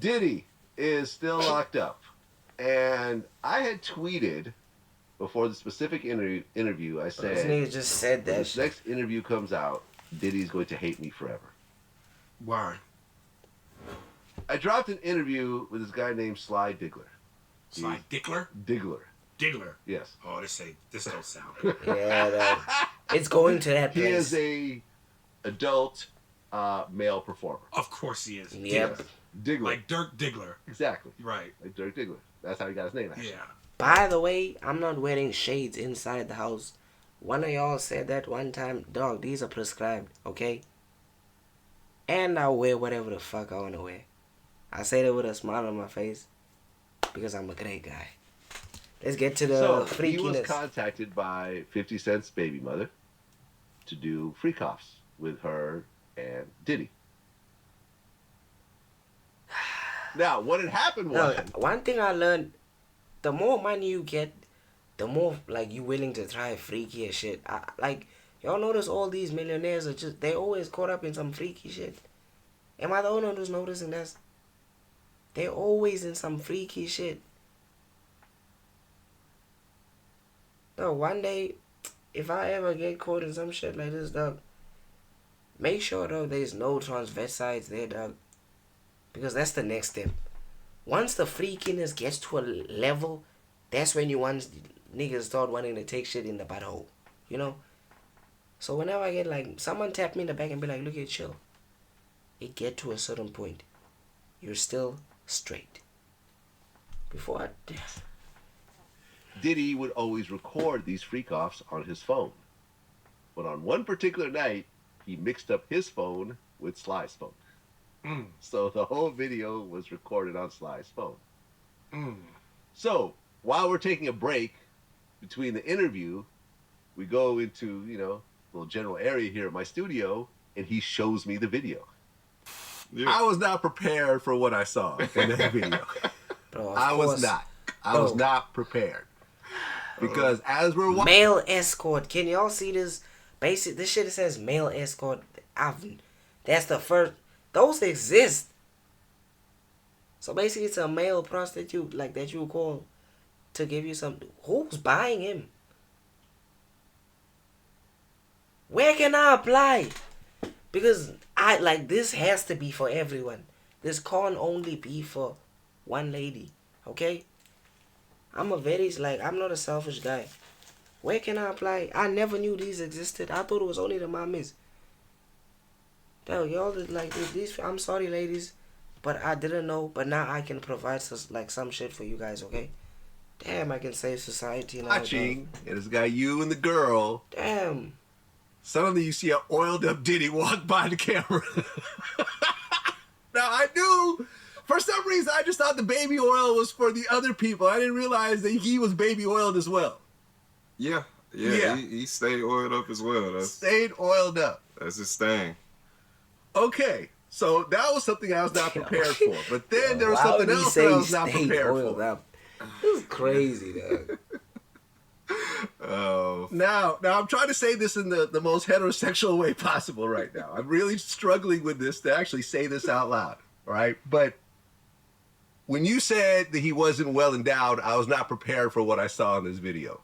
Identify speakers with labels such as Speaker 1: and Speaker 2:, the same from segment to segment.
Speaker 1: Diddy is still locked up. And I had tweeted before the specific interview, I said,
Speaker 2: this nigga just said that
Speaker 1: this next interview comes out, Diddy's going to hate me forever.
Speaker 3: Why?
Speaker 1: I dropped an interview with this guy named Sly Diggler.
Speaker 3: Sly Diggler?
Speaker 1: Diggler.
Speaker 3: Diggler.
Speaker 1: Yes.
Speaker 3: Oh, this don't sound good.
Speaker 2: Yeah, it's going to that place.
Speaker 1: He is a adult male performer.
Speaker 3: Of course he is.
Speaker 2: Yep.
Speaker 1: Diggler.
Speaker 3: Like Dirk Diggler.
Speaker 1: Exactly.
Speaker 3: Right.
Speaker 1: Like Dirk Diggler. That's how he got his name, actually.
Speaker 3: Yeah.
Speaker 2: By the way, I'm not wearing shades inside the house. One of y'all said that one time, dog, these are prescribed, okay? And I'll wear whatever the fuck I want to wear. I say that with a smile on my face because I'm a great guy. Let's get to the freakiness.
Speaker 1: He was contacted by 50 Cent's baby mother to do Freakathons with her and Diddy. Now, what had happened was...
Speaker 2: one thing I learned, the more money you get, the more, like, you willing to try freakier shit. Like, y'all notice all these millionaires are just, they always caught up in some freaky shit. Am I the only one who's noticing this? They're always in some freaky shit. No, one day, if I ever get caught in some shit like this, dog, make sure, dog, there's no transvestites there, dog. Because that's the next step. Once the freakiness gets to a level, that's when niggas start wanting to take shit in the butthole. You know? So whenever I get like, someone tap me in the back and be like, look at chill. It get to a certain point. You're still straight. Before I...
Speaker 1: Diddy would always record these freak-offs on his phone. But on one particular night, he mixed up his phone with Sly's phone. So the whole video was recorded on Sly's phone. So while we're taking a break between the interview, we go into, a little general area here at my studio, and he shows me the video. Yeah. I was not prepared for what I saw in that video.
Speaker 2: Bro,
Speaker 1: I was not prepared. Because as we're watching...
Speaker 2: Male escort. Can y'all see this? This shit says male escort. That's the first... Those exist. So basically it's a male prostitute like that you call to give you some... Who's buying him? Where can I apply? Because this has to be for everyone. This can't only be for one lady. Okay? I'm not a selfish guy. Where can I apply? I never knew these existed. I thought it was only the mommies. Yo, y'all like these. I'm sorry, ladies, but I didn't know. But now I can provide some shit for you guys. Okay? Damn, I can save society now.
Speaker 1: Watching, and it's got you and the girl.
Speaker 2: Damn.
Speaker 1: Suddenly you see an oiled up Diddy walk by the camera. Now I knew, for some reason, I just thought the baby oil was for the other people. I didn't realize that he was baby oiled as well.
Speaker 4: Yeah. He stayed oiled up as well.
Speaker 1: Stayed oiled up.
Speaker 4: That's his thing.
Speaker 1: Okay, so that was something I was not prepared for. But then there was something else that I was not prepared for.
Speaker 2: This is crazy, dog.
Speaker 1: Oh. Now I'm trying to say this in the most heterosexual way possible right now. I'm really struggling with this to actually say this out loud, all right? But when you said that he wasn't well endowed, I was not prepared for what I saw in this video.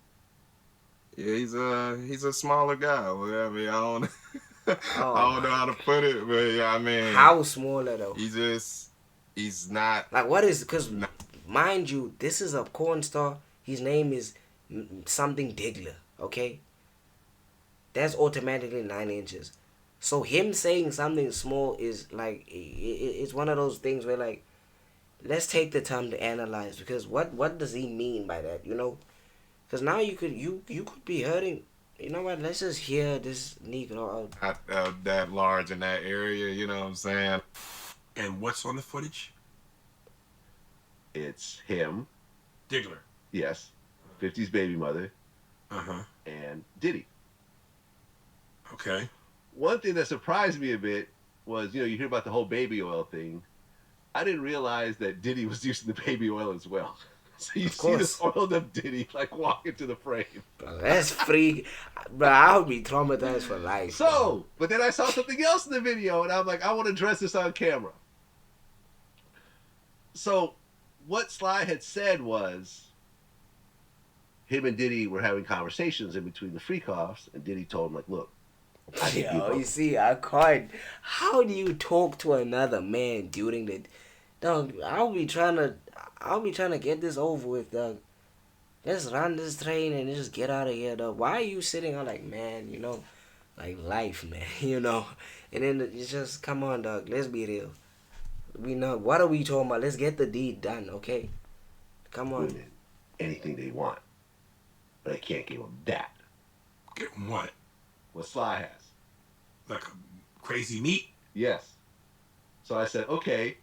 Speaker 4: Yeah, he's a smaller guy. I mean, I don't know how to put it, but yeah, I mean,
Speaker 2: how smaller though?
Speaker 4: He's not
Speaker 2: like what is because mind you, this is a porn star. His name is something Diggler, okay? That's automatically 9 inches. So him saying something small is like it's one of those things where like let's take the time to analyze because what does he mean by that? Because now you could be hurting. You know what? Let's just hear this Negro
Speaker 4: out. That large in that area, you know what I'm saying?
Speaker 3: And what's on the footage?
Speaker 1: It's him.
Speaker 3: Diggler.
Speaker 1: Yes. 50's baby mother. And Diddy.
Speaker 3: Okay.
Speaker 1: One thing that surprised me a bit was, you hear about the whole baby oil thing. I didn't realize that Diddy was using the baby oil as well. So you see this oiled up Diddy walk into the frame.
Speaker 2: Bro, that's freak. Bro, I would be traumatized for life.
Speaker 1: So, but then I saw something else in the video, and I'm like, I want to address this on camera. So what Sly had said was him and Diddy were having conversations in between the freak-offs, and Diddy told him, like, look, I think
Speaker 2: Yo, you see, I can't. How do you talk to another man during the? Dog, I'll be trying to get this over with, dog. Let's run this train and just get out of here, dog. Why are you sitting on like, man, like life, man, And then it's just, come on, dog. Let's be real. We know what are we talking about? Let's get the deed done, okay? Come on.
Speaker 1: women anything they want, but I can't give them that.
Speaker 3: Get what?
Speaker 1: What Sly has.
Speaker 3: Like a crazy meat?
Speaker 1: Yes. So I said, okay.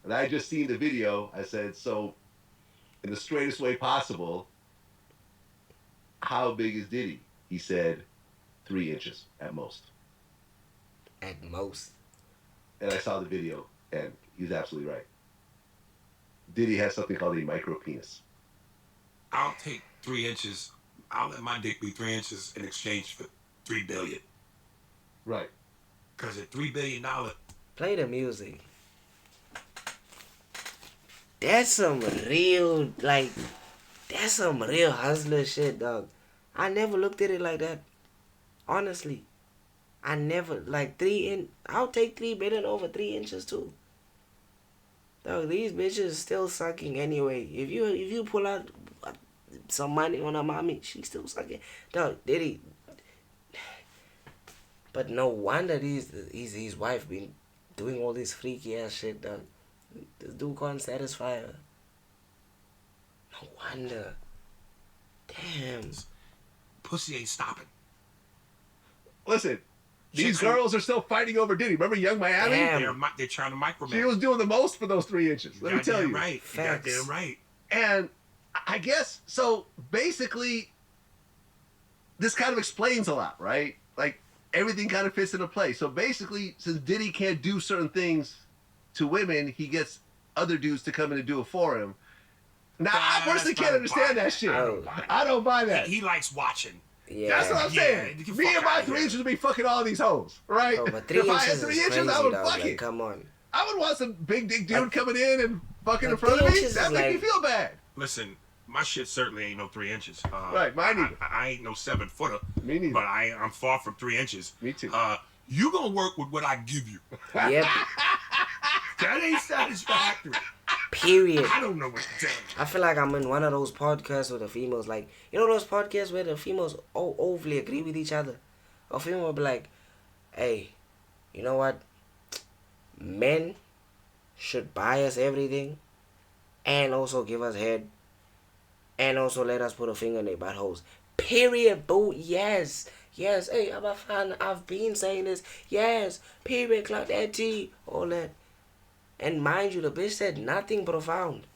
Speaker 1: And I just seen the video. I said, so in the straightest way possible, how big is Diddy? He said 3 inches at most.
Speaker 2: At most.
Speaker 1: And I saw the video, and he's absolutely right. Diddy has something called a micro penis.
Speaker 3: I'll take 3 inches. I'll let my dick be 3 inches in exchange for $3 billion.
Speaker 1: Right.
Speaker 3: Because at $3 billion,
Speaker 2: Play the music. That's some real hustler shit, dog. I never looked at it like that. Honestly. I never, I'll take 3 billion over 3 inches too. Dog, these bitches still sucking anyway. If you pull out some money on a mommy, she's still sucking. Dog, Diddy. But no wonder his wife been doing all this freaky ass shit, dog. This dude can't satisfy her. No wonder. Damn.
Speaker 3: pussy ain't stopping.
Speaker 1: Listen, these girls are still fighting over Diddy. Remember Young Miami?
Speaker 2: Damn.
Speaker 3: They're trying to micromanage.
Speaker 1: She was doing the most for those 3 inches. Let me tell you.
Speaker 3: Right.
Speaker 2: Facts.
Speaker 3: Goddamn right.
Speaker 1: And I guess, so basically, this kind of explains a lot, right? Like, everything kind of fits into place. So basically, since Diddy can't do certain things to women, he gets other dudes to come in and do it for him. Now, I personally can't understand that shit. I don't buy that.
Speaker 3: He likes watching.
Speaker 2: Yeah.
Speaker 1: That's what I'm saying.
Speaker 3: get the
Speaker 1: Me
Speaker 3: fuck
Speaker 1: and my
Speaker 3: outta
Speaker 1: 3
Speaker 3: here.
Speaker 1: inches would be fucking all these hoes, right?
Speaker 2: Oh, but 3
Speaker 1: if I
Speaker 2: inches
Speaker 1: had
Speaker 2: is
Speaker 1: 3
Speaker 2: crazy,
Speaker 1: inches, I would
Speaker 2: dog.
Speaker 1: fuck
Speaker 2: Like,
Speaker 1: it.
Speaker 2: come on.
Speaker 1: I would want some big dick dude
Speaker 2: Like-
Speaker 1: coming in and fucking in
Speaker 2: like
Speaker 1: front of
Speaker 2: 3
Speaker 1: me.
Speaker 2: inches
Speaker 1: That
Speaker 2: is
Speaker 1: make me
Speaker 2: like-
Speaker 1: feel bad.
Speaker 3: Listen, my shit certainly ain't no 3 inches.
Speaker 1: Right, mine either.
Speaker 3: I ain't no 7-footer.
Speaker 1: Me neither.
Speaker 3: But I'm far from 3 inches.
Speaker 1: Me too.
Speaker 3: You gonna work with what I give you.
Speaker 2: Yep.
Speaker 3: That ain't satisfactory.
Speaker 2: Period.
Speaker 3: I don't know what to tell you.
Speaker 2: I feel like I'm in one of those podcasts with the females. Like, you know those podcasts where the females overly agree with each other? A female will be like, hey, you know what? Men should buy us everything and also give us head and also let us put a finger in their buttholes. Period, boo. Yes. Yes. Hey, I'm a fan. I've been saying this. Yes. Period. Clock that T. All that. And mind you, the bitch said nothing profound.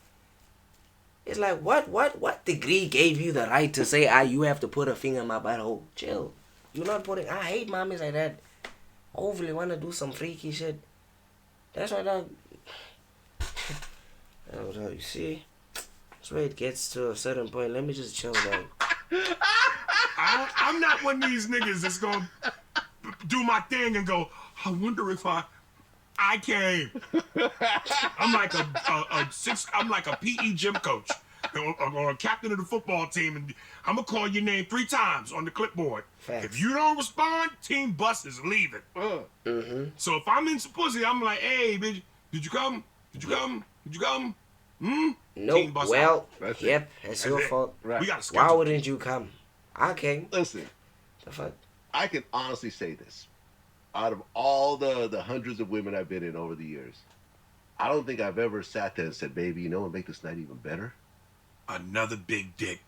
Speaker 2: It's like, what degree gave you the right to say, you have to put a finger in my butthole? Chill. You're not putting, I hate mommies like that. Overly want to do some freaky shit. That's why, dog. Oh, dog, you see? That's where it gets to a certain point. Let me just chill, dog.
Speaker 3: I'm not one of these niggas that's gonna do my thing and go, I wonder if I came. I'm like I'm like a PE gym coach or a captain of the football team, and I'm gonna call your name 3 times on the clipboard.
Speaker 2: Facts.
Speaker 3: If you don't respond, team bus is leaving.
Speaker 2: Mm-hmm.
Speaker 3: So if I'm in some pussy, I'm like, hey, bitch, did you come? Did you come? Did you come? Team
Speaker 2: Nope.
Speaker 3: bus
Speaker 2: Well,
Speaker 3: out.
Speaker 1: That's
Speaker 2: yep, that's your
Speaker 3: it.
Speaker 2: fault.
Speaker 1: Right.
Speaker 3: We got to schedule.
Speaker 2: Why wouldn't you come? I came.
Speaker 1: Listen,
Speaker 2: The fuck?
Speaker 1: I can honestly say this. Out of all the hundreds of women I've been in over the years, I don't think I've ever sat there and said, baby, you know what make this night even better?
Speaker 3: Another big dick.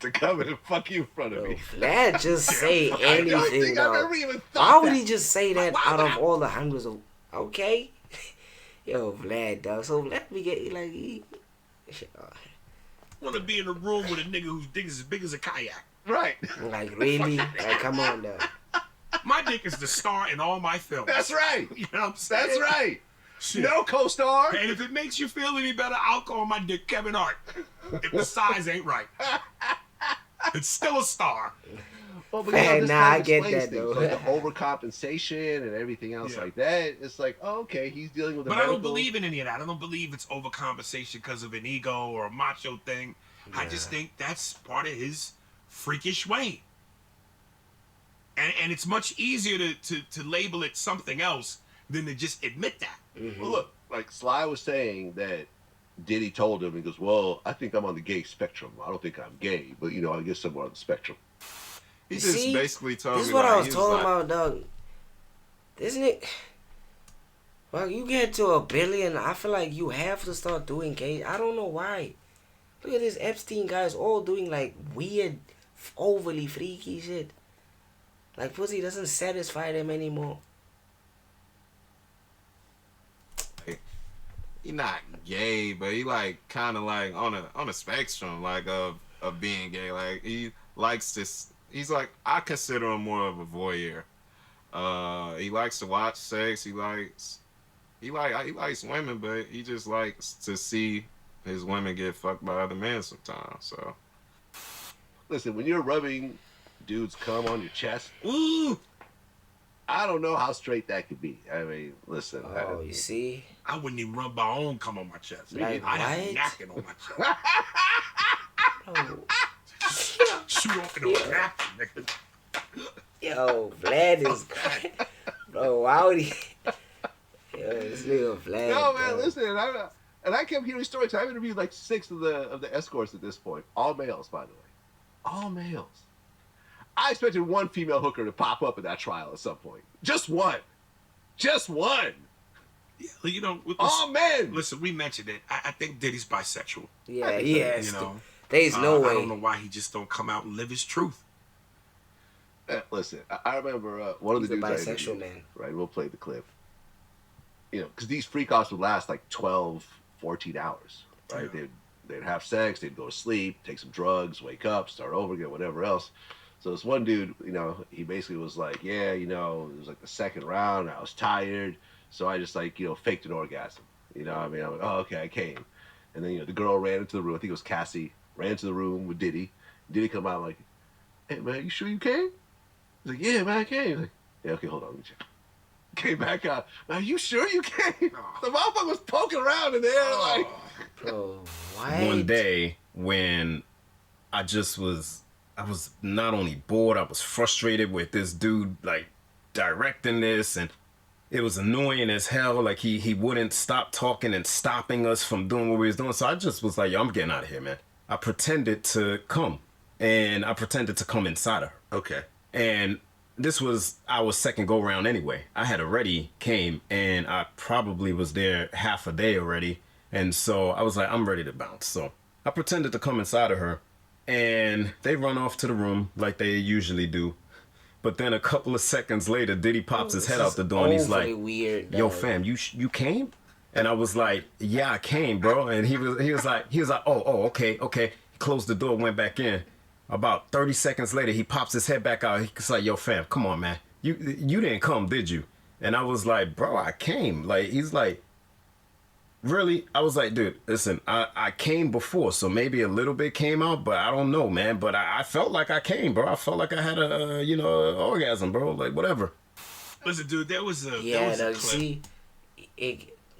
Speaker 1: To come in and fuck you in front of
Speaker 2: Bro,
Speaker 1: me.
Speaker 2: Vlad just say
Speaker 1: I don't
Speaker 2: anything,
Speaker 1: think I've
Speaker 2: dog.
Speaker 1: ever even thought
Speaker 2: Why would
Speaker 1: that.
Speaker 2: he just say that
Speaker 1: Why
Speaker 2: out
Speaker 1: would
Speaker 2: of
Speaker 1: I-
Speaker 2: all the hundreds of... Okay? Yo, Vlad, dog. So Vlad, we get, like...
Speaker 3: Want to be in a room with a nigga whose dick is as big as a kayak.
Speaker 1: Right.
Speaker 2: Like, really? Like, come on, dog.
Speaker 3: My dick is the star in all my films.
Speaker 1: That's right.
Speaker 3: You know what I'm saying?
Speaker 1: That's right.
Speaker 3: Shit.
Speaker 1: No co-star.
Speaker 3: And if it makes you feel any better, I'll call my dick Kevin Hart. If the size ain't right. It's still a star.
Speaker 1: Well, but you know, this
Speaker 2: Nah,
Speaker 1: kind
Speaker 2: I
Speaker 1: of
Speaker 2: get
Speaker 1: explains
Speaker 2: that,
Speaker 1: things,
Speaker 2: though.
Speaker 1: like the overcompensation and everything else
Speaker 3: Yeah.
Speaker 1: like that. It's like, oh, okay, he's dealing with.
Speaker 3: But I don't believe in any of that. I don't believe it's overcompensation because of an ego or a macho thing. I just think that's part of his freakish way. And it's much easier to label it something else than to just admit that.
Speaker 1: Well, look, like Sly was saying that Diddy told him, he goes, well, I think I'm on the gay spectrum. I don't think I'm gay, but, you know, I guess somewhere on the spectrum.
Speaker 4: He just
Speaker 2: See,
Speaker 4: basically told me
Speaker 2: this is what
Speaker 4: like,
Speaker 2: I was
Speaker 4: he
Speaker 2: talking
Speaker 4: like,
Speaker 2: about, dog. Isn't it? Well, you get to $1 billion, I feel like you have to start doing gay. I don't know why. Look at this Epstein guys all doing like weird, overly freaky shit. Like pussy doesn't satisfy them anymore.
Speaker 4: he not gay, but he like kind of like on a spectrum like of being gay. Like he likes this. He's like, I consider him more of a voyeur. He likes to watch sex. He likes women, but he just likes to see his women get fucked by other men sometimes. So
Speaker 1: Listen, when you're rubbing dudes cum on your chest,
Speaker 3: Ooh,
Speaker 1: I don't know how straight that could be. I mean, listen.
Speaker 2: Oh, you see?
Speaker 3: I wouldn't even rub my own cum on my chest.
Speaker 2: Like
Speaker 3: I'd have a
Speaker 2: what?
Speaker 3: napkin on my chest.
Speaker 2: Oh.
Speaker 3: Shoot off into a napkin, nigga.
Speaker 2: Yo, Vlad is crazy. Bro, why would he? Yo, this nigga Vlad.
Speaker 1: No, man,
Speaker 2: bro.
Speaker 1: listen. I kept hearing stories. I've interviewed like 6 of the escorts at this point. All males, by the way. All males. I expected one female hooker to pop up in that trial at some point. Just one. Just one.
Speaker 3: Yeah, you know,
Speaker 1: All men.
Speaker 3: listen, we mentioned it. I think Diddy's bisexual.
Speaker 2: Yeah, yes.
Speaker 3: You know,
Speaker 2: There's no way.
Speaker 3: I don't know why he just don't come out and live his truth.
Speaker 1: Listen, I remember one of
Speaker 2: He's
Speaker 1: the
Speaker 2: a
Speaker 1: dudes I
Speaker 2: bisexual
Speaker 1: interviewed,
Speaker 2: man.
Speaker 1: right? We'll play the clip. You know, because these freak-offs would last like 12, 14 hours, right?
Speaker 3: Yeah.
Speaker 1: They'd have sex, they'd go to sleep, take some drugs, wake up, start over again, whatever else. So this one dude, you know, he basically was like, yeah, you know, it was like the second round, I was tired, so I just like, you know, faked an orgasm. You know what I mean? I'm like, oh, okay, I came. And then, you know, the girl ran into the room, I think it was Cassie, ran into the room with Diddy. Diddy come out like, hey, man, you sure you came? He's like, yeah, man, I came. He's like, yeah, okay, hold on, let me check. Came back out. Are you sure you came?
Speaker 3: Oh.
Speaker 1: The motherfucker was poking around in there, like.
Speaker 2: Bro, what?
Speaker 5: One day when I was not only bored, I was frustrated with this dude like directing this, and it was annoying as hell. Like he wouldn't stop talking and stopping us from doing what we was doing. So I just was like, yo, I'm getting out of here, man. I pretended to come, and I pretended to come inside of her.
Speaker 1: Okay.
Speaker 5: And this was our second go round anyway. I had already came, and I probably was there half a day already. And so I was like, I'm ready to bounce. So I pretended to come inside of her, and they run off to the room like they usually do. But then a couple of seconds later, Diddy pops his head out the door, and he's
Speaker 2: overly
Speaker 5: like,
Speaker 2: weird,
Speaker 5: yo,
Speaker 2: dog.
Speaker 5: fam, you came? And I was like, yeah, I came, bro. And he was like, oh, okay. He closed the door, went back in. About 30 seconds later, he pops his head back out. He's like, yo, fam, come on, man. You didn't come, did you? And I was like, bro, I came. Like, he's like, really? I was like, dude, listen, I came before, so maybe a little bit came out, but I don't know, man. But I felt like I came, bro. I felt like I had a, orgasm, bro. Like, whatever.
Speaker 3: Listen, dude, there was a
Speaker 2: Yeah,
Speaker 3: clip.
Speaker 2: see,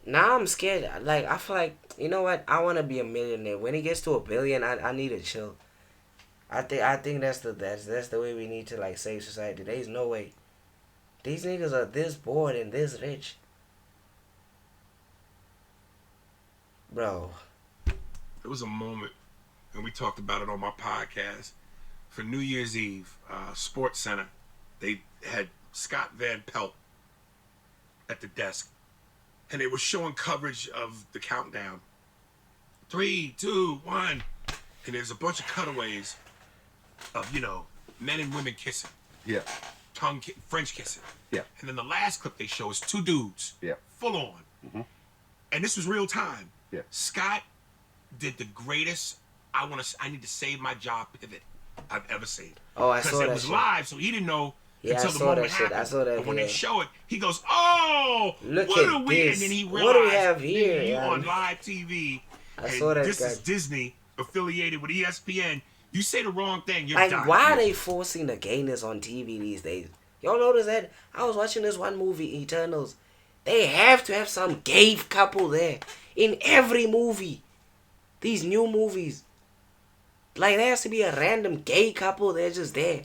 Speaker 2: now I'm scared. Like, I feel like, you know what? I want to be a millionaire. When it gets to $1 billion, I need to chill. I think that's the way we need to like save society. There's no way. These niggas are this bored and this rich. Bro.
Speaker 3: There was a moment, and we talked about it on my podcast. For New Year's Eve, Sports Center, they had Scott Van Pelt at the desk, and they were showing coverage of the countdown. 3, 2, 1, and there's a bunch of cutaways of, men and women kissing.
Speaker 1: Yeah.
Speaker 3: French kissing.
Speaker 1: Yeah.
Speaker 3: And then the last clip they show is 2 dudes.
Speaker 1: Yeah.
Speaker 3: Full on.
Speaker 1: Mm-hmm.
Speaker 3: And this was real time.
Speaker 1: Yeah.
Speaker 3: Scott did the greatest I need to save my job pivot I've ever seen.
Speaker 2: Oh, I saw
Speaker 3: Because it
Speaker 2: that
Speaker 3: was
Speaker 2: shit.
Speaker 3: live, so he didn't know
Speaker 2: Yeah,
Speaker 3: until
Speaker 2: I
Speaker 3: the
Speaker 2: saw
Speaker 3: moment
Speaker 2: that shit.
Speaker 3: happened.
Speaker 2: I saw that,
Speaker 3: But when
Speaker 2: yeah.
Speaker 3: they show it, he goes, "Oh,
Speaker 2: Look
Speaker 3: what
Speaker 2: at
Speaker 3: are we?"
Speaker 2: this.
Speaker 3: And then he
Speaker 2: What
Speaker 3: realized
Speaker 2: do we have here,
Speaker 3: you
Speaker 2: yeah?
Speaker 3: on live TV.
Speaker 2: I
Speaker 3: and
Speaker 2: saw that
Speaker 3: this
Speaker 2: guy.
Speaker 3: is Disney affiliated with ESPN. You say the wrong thing, you're
Speaker 2: Like,
Speaker 3: done.
Speaker 2: why are they forcing the gayness on TV these days? Y'all notice that? I was watching this one movie, Eternals. They have to have some gay couple there in every movie. These new movies. Like, there has to be a random gay couple. They're just there.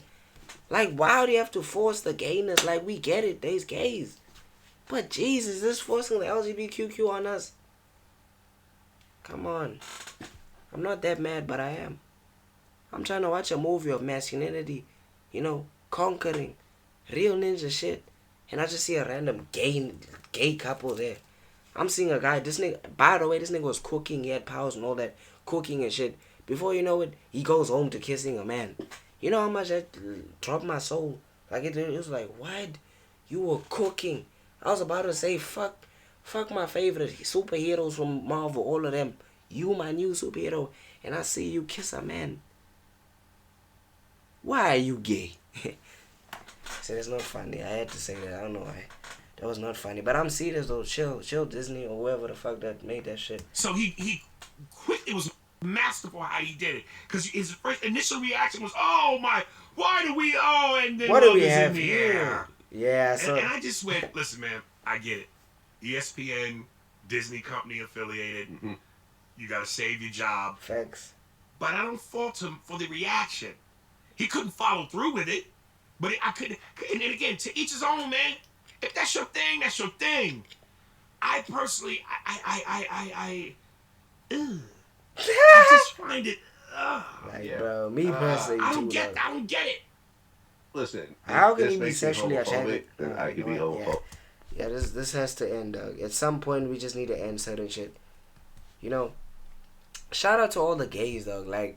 Speaker 2: Like, why do you have to force the gayness? Like, we get it. There's gays. But Jesus, this forcing the LGBTQ on us. Come on. I'm not that mad, but I am. I'm trying to watch a movie of masculinity. You know, conquering. Real ninja shit. And I just see a random gay couple there. I'm seeing a guy, this nigga, by the way, this nigga was cooking. He had powers and all that. Cooking and shit. Before you know it, he goes home to kissing a man. You know how much that dropped my soul? Like, it was like, what? You were cooking. I was about to say, fuck my favorite superheroes from Marvel, all of them. You my new superhero. And I see you kiss a man. Why are you gay? See, that's not funny. I had to say that. I don't know why. That was not funny. But I'm serious though. Chill Disney or whoever the fuck that made that shit.
Speaker 3: So he quit. It was masterful how he did it. Because his first initial reaction was, oh my, why do we, and then
Speaker 2: What do
Speaker 3: love
Speaker 2: we
Speaker 3: is
Speaker 2: have
Speaker 3: in the
Speaker 2: here?
Speaker 3: air.
Speaker 2: Yeah, so
Speaker 3: And I just went, listen, man, I get it. ESPN, Disney company affiliated.
Speaker 1: Mhm.
Speaker 3: You got to save your job.
Speaker 2: facts.
Speaker 3: But I don't fault him for the reaction. He couldn't follow through with it. But I couldn't. And again, to each his own, man. If that's your thing, that's your thing. I personally, I just find it.
Speaker 2: Like,
Speaker 1: Yeah.
Speaker 2: bro, me personally,
Speaker 3: I
Speaker 2: too.
Speaker 3: don't get.
Speaker 2: dog.
Speaker 3: I don't get it.
Speaker 1: Listen,
Speaker 2: How
Speaker 1: if
Speaker 2: can
Speaker 1: this
Speaker 2: he be
Speaker 1: makes
Speaker 2: sexually
Speaker 1: homophobic,
Speaker 2: attracted?
Speaker 1: then I can be
Speaker 2: Yeah.
Speaker 1: homophobic.
Speaker 2: Yeah, this has to end, dog. At some point, we just need to end certain shit. You know, shout out to all the gays, dog. Like,